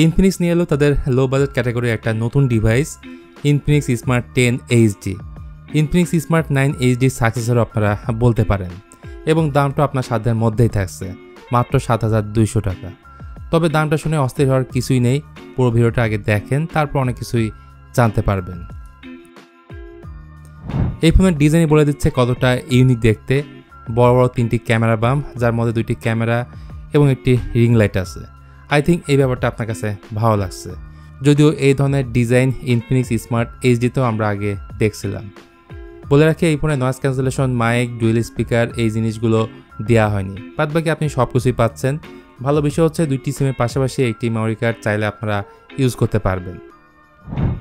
Infinix নিয়ে এলো তাদের লো বাজেট ক্যাটাগরির একটা নতুন device Infinix Smart 10 HD. Infinix Smart 9 HD সাকসেসরও আপনারা বলতে পারেন এবং দামটা আপনার সাধ্যের মধ্যেই থাকছে মাত্র 7,200 টাকা। তবে দামটা শুনে অস্থির হওয়ার কিছুই নেই, পুরো ভিডিওটা আগে দেখেন, তারপর অনেক কিছুই জানতে পারবেন। এই ফোনের ডিজাইনই বলে দিচ্ছে কতটা ইউনিক দেখতে। বড় বড় 3টি ক্যামেরা বাম্প, যার মধ্যে 2টি ক্যামেরা এবং একটি রিং লাইট আছে। আই থিঙ্ক এই ব্যাপারটা আপনার কাছে ভালো লাগছে, যদিও এই ধরনের ডিজাইন ইনফিনিক্স স্মার্ট এইচডিতেও আমরা আগে দেখছিলাম। বলে রাখি এই ফোনে noise cancellation, mic, dual speaker এই জিনিসগুলো দেওয়া হয়নি, বাদ বাকি আপনি সব কিছুই পাচ্ছেন। ভালো বিষয় হচ্ছে 2টি সিমের পাশাপাশি একটি মেমোরি কার্ড চাইলে আপনারা ইউজ করতে পারবেন।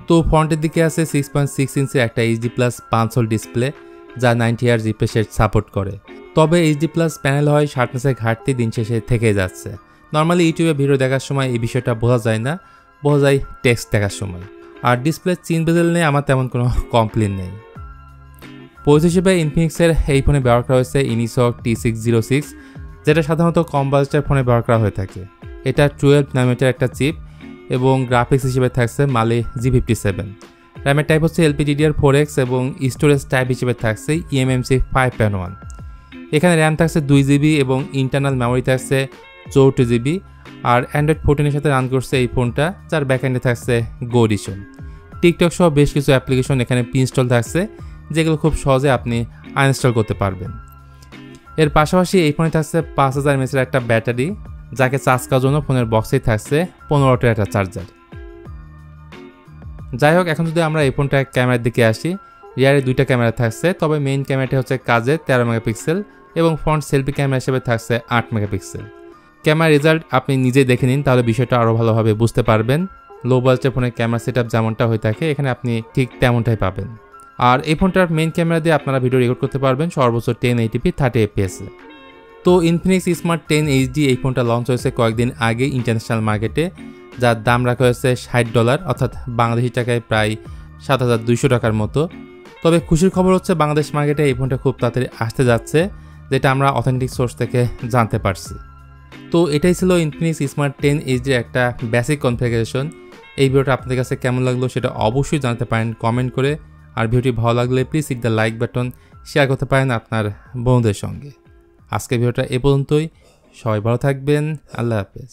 তো ফ্রন্টের দিকে আছে 6.6 ইঞ্চির একটা এইচডি প্লাস 5 হোল ডিসপ্লে, যা 90 Hz রিফ্রেশ রেট সাপোর্ট করে। তবে এইচডি প্লাস প্যানেল হয় শার্পনেসের ঘাটতি দিন শেষে থেকে যাচ্ছে। নর্মালি ইউটিউবে ভিডিও দেখার সময় এই বিষয়টা বোঝা যায় না, বোঝা যায় টেক্সট দেখার সময়। আর ডিসপ্লে চিন বেজেল নিয়ে আমার তেমন কোনো কমপ্লেন নেই। পোজ হিসেবে ইনফিনিক্সের এই ফোনে ব্যবহার করা হয়েছে ইনিসক T606, যেটা সাধারণত কম বাজেটের ফোনে ব্যবহার করা হয়ে থাকে। এটা 12 ন্যানোমিটার একটা চিপ এবং গ্রাফিক্স হিসেবে থাকছে Mali G57। র্যামের টাইপ হচ্ছে LPDDR4X এবং স্টোরেজ টাইপ হিসেবে থাকছে eMMC 5.1। এখানে র্যাম থাকছে 2GB এবং ইন্টারনাল মেমোরি থাকছে 64GB। আর অ্যান্ড্রয়েড 14 এর সাথে রান করছে এই ফোনটা, যার ব্যাকএন্ডে থাকছে Go Edition। টিকটক সহ বেশ কিছু অ্যাপ্লিকেশন এখানে প্রিইনস্টল থাকছে, যেগুলো খুব সহজে আপনি আনইনস্টল করতে পারবেন। এর পাশাপাশি এই ফোনে থাকছে 5000 mAh একটা ব্যাটারি, যাকে চার্জ করার জন্য ফোনের বক্সেই থাকছে 15 ওয়াটের একটা চার্জার। যাই হোক, এখন যদি আমরা এই ফোনটা ক্যামেরার দিকে আসি, রিয়ারে 2টা ক্যামেরা থাকছে, তবে মেইন ক্যামেরাটি হচ্ছে কাজের 13 মেগাপিক্সেল এবং ফ্রন্ট সেলফি ক্যামেরা হিসেবে থাকছে 8 মেগাপিক্সেল। ক্যামেরা রেজাল্ট আপনি নিজেই দেখে নিন, তাহলে বিষয়টা আরও ভালোভাবে বুঝতে পারবেন। লো বাজেটের ফোনের ক্যামেরা সেটআপ যেমনটা হয়ে থাকে এখানে আপনি ঠিক তেমনটাই পাবেন। আর এই ফোনটার মেইন ক্যামেরা দিয়ে আপনারা ভিডিও রেকর্ড করতে পারবেন সর্বোচ্চ 1080p 30 fps। তো ইনফিনিক্স স্মার্ট 10 এইচডি এই ফোনটা লঞ্চ হয়েছে কয়েকদিন আগে ইন্টারন্যাশনাল মার্কেটে, যার দাম রাখা হয়েছে $60, অর্থাৎ বাংলাদেশি টাকায় প্রায় 7,200 টাকার মতো। তবে খুশির খবর হচ্ছে বাংলাদেশ মার্কেটে এই ফোনটা খুব তাড়াতাড়ি আসতে যাচ্ছে, যেটা আমরা অথেন্টিক সোর্স থেকে জানতে পারছি। তো এটাই ছিল ইনফিনিক্স স্মার্ট 10 এইচডির একটা বেসিক কনফিগারেশন। এই ভিডিওটা আপনাদের কাছে কেমন লাগলো সেটা অবশ্যই জানাতে পারেন কমেন্ট করে। আর ভিডিওটি ভালো লাগলে please hit the like button, share করতে পারেন আপনার বন্ধুদের সঙ্গে। আজকের ভিডিওটা এ পর্যন্তই, সবাই ভালো থাকবেন, আল্লাহ হাফেজ।